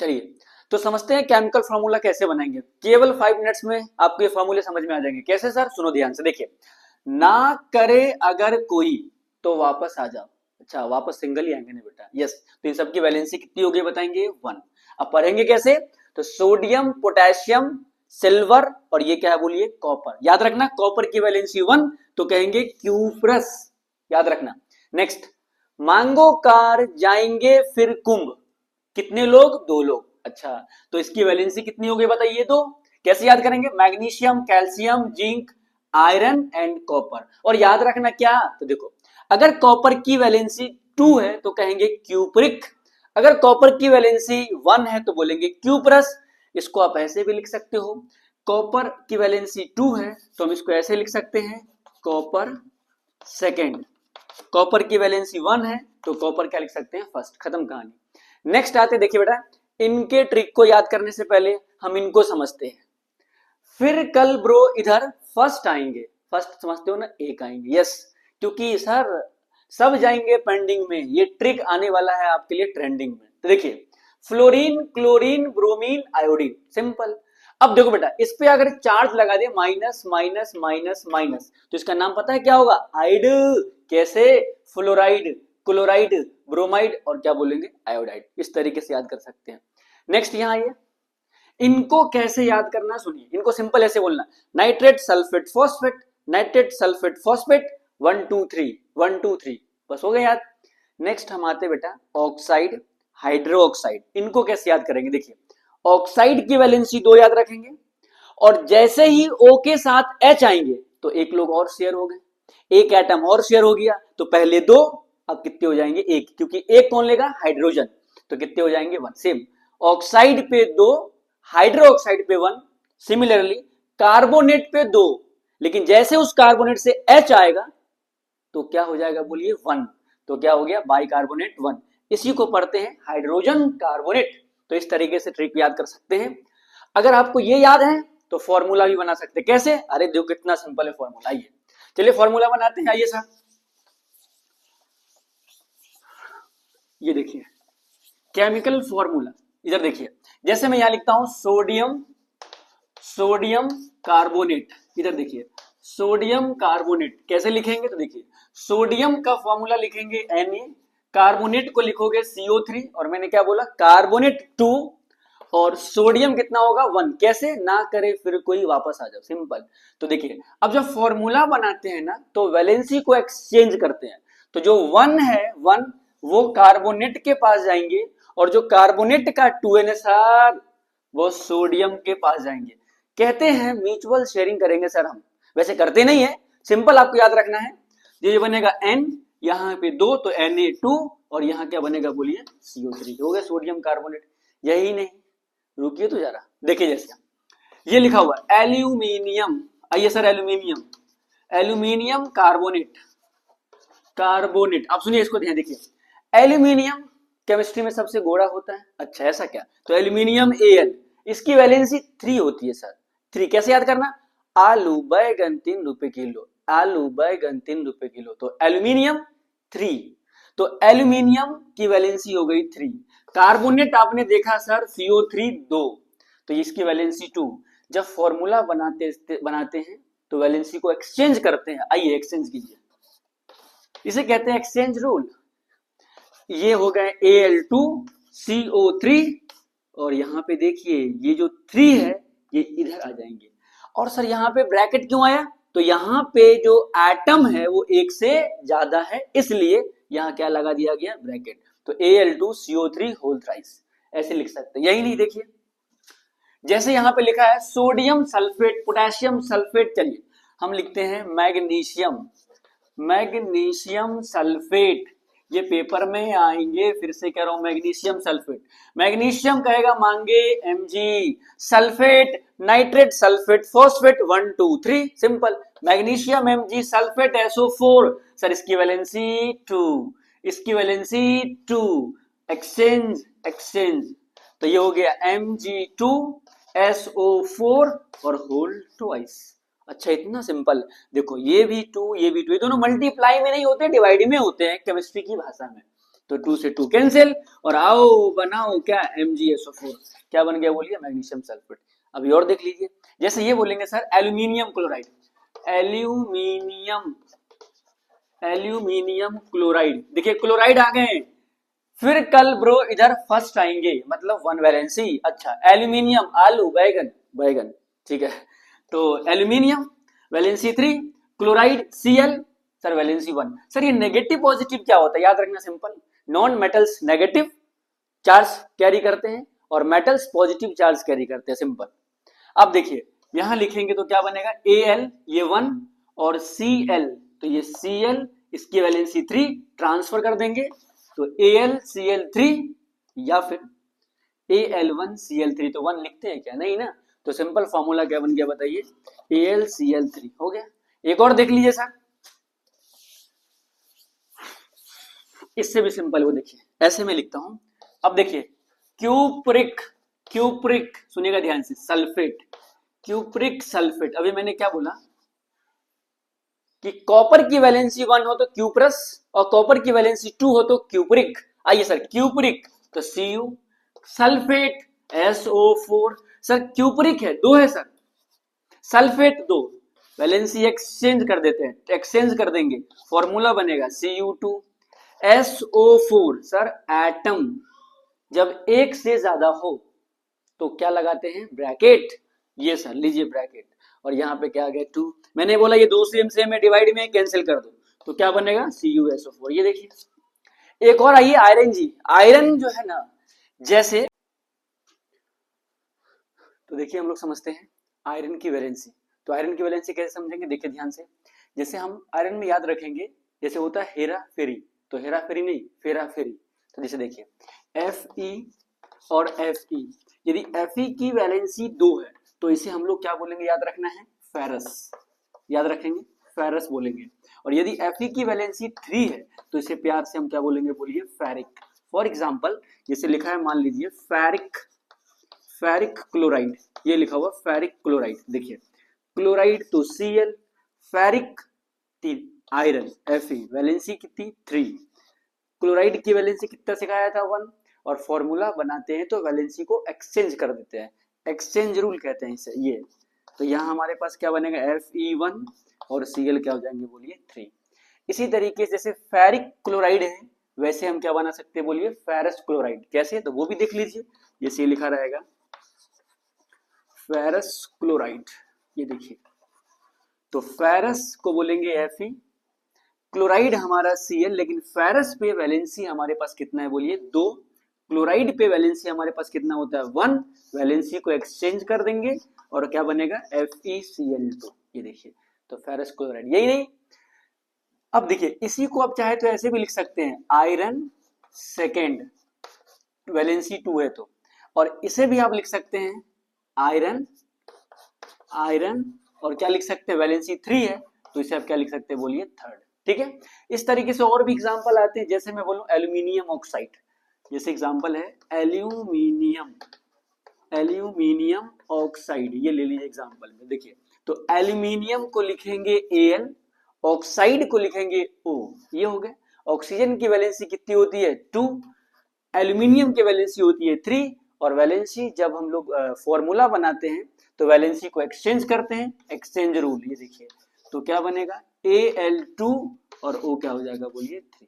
चलिए तो समझते हैं केमिकल फॉर्मूला कैसे बनाएंगे। केवल 5 मिनट्स में आपको ये फॉर्मूले समझ में आ जाएंगे। कैसे सर? सुनो ध्यान से। देखिए, ना करे अगर कोई तो वापस आ जाओ। अच्छा, वापस सिंगल ही आएंगे ना बेटा? यस। तो इन सबकी वैलेंसी कितनी होगी बताएंगे? 1। अब पढ़ेंगे कैसे? तो सोडियम, पोटेशियम, सिल्वर और ये क्या है बोलिए? कॉपर। याद रखना कॉपर की वैलेंसी 1, तो कहेंगे क्यूप्रस। याद रखना। नेक्स्ट, मांगो कार जाएंगे फिर कुंभ। कितने लोग? 2 लोग। अच्छा, तो इसकी वैलेंसी कितनी हो गई बताइए? 2। कैसे याद करेंगे? Magnesium, calcium, zinc, iron and copper. और याद रखना क्या? तो देखो, अगर कॉपर की वैलेंसी 2 है तो कहेंगे क्यूप्रिक, अगर कॉपर की वैलेंसी 1 है तो बोलेंगे क्यूप्रस। इसको आप ऐसे भी लिख सकते हो, कॉपर की वैलेंसी 2 है तो हम इसको ऐसे लिख सकते हैं, कॉपर सेकेंड। कॉपर की वैलेंसी 1 है तो कॉपर क्या लिख सकते हैं? फर्स्ट। खत्म कहानी। नेक्स्ट आते, देखिए बेटा, इनके ट्रिक को याद करने से पहले हम इनको समझते हैं। फिर कल ब्रो इधर फर्स्ट आएंगे। फर्स्ट समझते हो ना? एक आएंगे। यस, क्योंकि सर सब जाएंगे पेंडिंग में, ये ट्रिक आने वाला है आपके लिए ट्रेंडिंग में। तो देखिए, fluorine, chlorine, bromine, iodine. Simple. अब देखो बेटा, इस पे अगर चार्ज लगा दे माइनस माइनस माइनस माइनस, तो इसका नाम पता है क्या होगा? आइड। कैसे? फ्लोराइड, क्लोराइड, ब्रोमाइड और क्या बोलेंगे? आयोडाइड। इस तरीके से याद कर सकते हैं। नेक्स्ट यहां आइए, इनको कैसे याद करना सुनिए। इनको सिंपल ऐसे बोलना, nitrate sulphate phosphate, nitrate sulphate phosphate, 1 2 3 1 2 3। बस हो गया याद। नेक्स्ट हम आते बेटा ऑक्साइड, हाइड्रो ऑक्साइड। इनको कैसे याद करेंगे? देखिए, ऑक्साइड की वैलेंसी 2 याद रखेंगे, और जैसे ही O के साथ H आएंगे तो एक लोग और शेयर हो गए, एक एटम और शेयर हो गया, तो पहले 2, अब कितने हो जाएंगे? 1, क्योंकि एक कौन लेगा? हाइड्रोजन। तो कितने हो जाएंगे? 1। सेम, ऑक्साइड पे 2, हाइड्रो ऑक्साइड पे 1। सिमिलरली कार्बोनेट पे 2, लेकिन जैसे उस कार्बोनेट से H आएगा तो क्या हो जाएगा बोलिए? 1। तो क्या हो गया? बाइकार्बोनेट 1। इसी को पढ़ते हैं हाइड्रोजन कार्बोनेट। तो इस तरीके से ट्रिक याद कर सकते हैं। अगर आपको ये याद है तो फॉर्मूला भी बना सकते हैं। कैसे? अरे देखो कितना सिंपल है फॉर्मूला। आइए चलिए फॉर्मूला बनाते हैं। आइए सर, ये देखिए केमिकल फॉर्मूला। इधर देखिए, जैसे मैं यहां लिखता हूं सोडियम, सोडियम कार्बोनेट। इधर देखिए सोडियम कार्बोनेट कैसे लिखेंगे? तो देखिए, सोडियम का फॉर्मूला लिखेंगे Na, कार्बोनेट को लिखोगे CO3, और मैंने क्या बोला? कार्बोनेट 2, और सोडियम कितना होगा? 1। कैसे? ना करे फिर कोई वापस आ जाओ। सिंपल। तो देखिए, अब जब फॉर्मूला बनाते हैं ना तो वैलेंसी को एक्सचेंज करते हैं। तो जो 1 है 1 वो कार्बोनेट के पास जाएंगे, और जो कार्बोनेट का 2 है सर वो सोडियम के पास जाएंगे। कहते हैं म्यूचुअल शेयरिंग करेंगे सर हम, वैसे करते नहीं है। सिंपल आपको याद रखना है, ये बनेगा N, यहाँ पे 2 तो Na2, और यहाँ क्या बनेगा बोलिए? CO3। हो गया सोडियम कार्बोनेट। यही नहीं, रुकिए तो जरा, देखिए जैसे ये लिखा हुआ एल्यूमिनियम। आइए sir, aluminium, aluminium carbonate, carbonate. आप सुनिए इसको ध्यान देखिए, एल्यूमिनियम केमिस्ट्री में सबसे गोरा होता है। अच्छा ऐसा क्या? तो एल्यूमिनियम Al, इसकी वैलेंसी 3 होती है सर। 3 कैसे याद करना? आलू बैगन 3 रुपए किलो, आलू बैगन 3 रुपए किलो, तो एल्यूमिनियम 3। तो एल्यूमिनियम की वैलेंसी हो गई 3। कार्बोनेट आपने देखा सर CO3 2, तो इसकी वैलेंसी 2। जब फॉर्मूला बनाते हैं तो वैलेंसी को एक्सचेंज करते हैं। आइए एक्सचेंज कीजिए, इसे कहते हैं एक्सचेंज रूल। ये हो गए Al2CO3, और यहां पे देखिए ये जो 3 है ये इधर आ जाएंगे। और सर यहाँ पे ब्रैकेट क्यों आया? तो यहाँ पे जो एटम है वो एक से ज्यादा है, इसलिए यहाँ क्या लगा दिया गया? ब्रैकेट। तो Al2CO3 होल थ्राइस, ऐसे लिख सकते हैं। यही नहीं, देखिए जैसे यहाँ पे लिखा है सोडियम सल्फेट, पोटेशियम सल्फेट, चलिए हम लिखते हैं मैग्नीशियम, मैग्नीशियम सल्फेट। ये पेपर में आएंगे, फिर से कह रहा हूं मैग्नीशियम सल्फेट। मैग्नीशियम कहेगा मांगे Mg, sulphate nitrate sulphate phosphate 1 2 3। Simple, magnesium Mg sulphate SO4। Sir इसकी वैलेंसी 2, इसकी वैलेंसी 2। एक्सचेंज, एक्सचेंज, तो ये हो गया Mg2SO4 और होल ट्वाइस। अच्छा इतना सिंपल। देखो ये भी 2 ये भी 2, ये दोनों मल्टीप्लाई में नहीं होते, डिवाइड में होते हैं केमिस्ट्री की भाषा में। तो 2 से 2 कैंसिल और आओ बनाओ क्या MgSO4, क्या बन गया बोलिए मैग्नीशियम सल्फेट। अभी और देख लीजिए, जैसे ये बोलेंगे sir aluminium chloride, aluminium aluminium chloride, देखिए क्लोराइड आ गए, फिर कल ब्रो इधर फर्स्ट आएंगे मतलब 1 वैलेंसी। अच्छा एल्यूमिनियम आलू बैगन बैगन, ठीक है, तो aluminium valency 3, chloride Cl sir valency 1। Sir ये नेगेटिव पॉजिटिव क्या होता है याद रखना simple, non metals negative charge carry करते हैं और मेटल्स पॉजिटिव चार्ज कैरी करते हैं, सिंपल। अब देखिए यहां लिखेंगे तो क्या बनेगा Al ये 1 और Cl, तो ये Cl इसकी वैलेंसी 3 ट्रांसफर कर देंगे तो AlCl3 या फिर Al1Cl3, तो 1 लिखते हैं क्या, नहीं ना, तो सिंपल फॉर्मूला क्या बन गया बताइए AlCl3 हो गया। एक और देख लीजिए सर, इससे भी सिंपल, वो देखिए ऐसे में लिखता हूं। अब देखिए क्यूप्रिक, क्यूप्रिक सुनिएगा ध्यान से, सल्फेट, क्यूप्रिक सल्फेट। अभी मैंने क्या बोला कि कॉपर की वैलेंसी 1 हो तो क्यूप्रस और कॉपर की वैलेंसी 2 हो तो क्यूप्रिक। आइए सर क्यूप्रिक तो Cu, sulphate SO4, sir cupric है 2 है सर, सल्फेट 2, वैलेंसी एक्सचेंज कर देते हैं, एक्सचेंज कर देंगे, फॉर्मूला बनेगा Cu2 SO4। सर एटम जब एक से ज्यादा हो तो क्या लगाते हैं ब्रैकेट, ये सर लीजिए ब्रैकेट, और यहाँ पे क्या आ गया 2, मैंने बोला ये 2 सेम में डिवाइड में कैंसिल कर दो तो क्या बनेगा CuSO4। ये देखिए एक और आइए आयरन जी, आयरन जो है ना जैसे, तो देखिए हम लोग समझते हैं आयरन की वैलेंसी, तो आयरन की वैलेंसी कैसे समझेंगे, देखिए ध्यान से, जैसे हम आयरन में याद रखेंगे जैसे होता है हेरा फेरी, तो हेरा फेरी नहीं फेरा फेरी, तो जैसे देखिए Fe और Fe, यदि Fe की वैलेंसी 2 है तो इसे हम लोग क्या बोलेंगे याद रखना है फेरस, याद रखेंगे फेरस बोलेंगे, और यदि Fe की वैलेंसी 3 है तो इसे प्यार से हम क्या बोलेंगे बोलिए फेरिक। फॉर एग्जांपल जैसे लिखा है मान लीजिए फेरिक, फेरिक क्लोराइड, ये लिखा हुआ फेरिक क्लोराइड, देखिए क्लोराइड तो Cl, ferric iron Fe, valency कितनी 3, क्लोराइड की वैलेंसी कितना सिखाया था 1, और फॉर्मूला बनाते हैं तो वैलेंसी को एक्सचेंज कर देते हैं, एक्सचेंज रूल कहते हैं इसे ये, तो यहाँ हमारे पास क्या बनेगा Fe1 और Cl क्या हो जाएंगे बोलिए 3। इसी तरीके से जैसे फेरिक क्लोराइड है वैसे हम क्या बना सकते हैं बोलिए फेरस क्लोराइड, कैसे, तो वो भी देख लीजिए, जैसे लिखा रहेगा फेरस क्लोराइड, ये देखिए, तो फेरस को बोलेंगे Fe, क्लोराइड हमारा Cl, लेकिन फेरस पे वैलेंसी हमारे पास कितना है बोलिए 2, क्लोराइड पे वैलेंसी हमारे पास कितना होता है 1, वैलेंसी को एक्सचेंज कर देंगे और क्या बनेगा FeCl2, ये देखिए, तो फेरस क्लोराइड, यही नहीं। अब देखिए इसी को आप चाहे तो ऐसे भी लिख सकते हैं आयरन सेकेंड, वैलेंसी 2 है तो, और इसे भी आप लिख सकते हैं आयरन, आयरन और क्या लिख सकते हैं वैलेंसी 3 है तो इसे आप क्या लिख सकते हैं बोलिए थर्ड, ठीक है। इस तरीके से और भी एग्जांपल आते हैं, जैसे मैं बोलूं एल्यूमिनियम ऑक्साइड, जैसे एग्जांपल है एल्यूमिनियम, एल्यूमिनियम ऑक्साइड, ये ले लीजिए एग्जांपल में, देखिए तो एल्यूमिनियम को लिखेंगे Al, ऑक्साइड को लिखेंगे O, ये हो गया। ऑक्सीजन की वैलेंसी कितनी होती है 2, एल्यूमिनियम की वैलेंसी होती है 3, और वैलेंसी जब हम लोग फॉर्मूला बनाते हैं तो वैलेंसी को एक्सचेंज करते हैं, एक्सचेंज रूल, ये देखिए, तो क्या बनेगा Al2 और O क्या हो जाएगा बोलिए 3।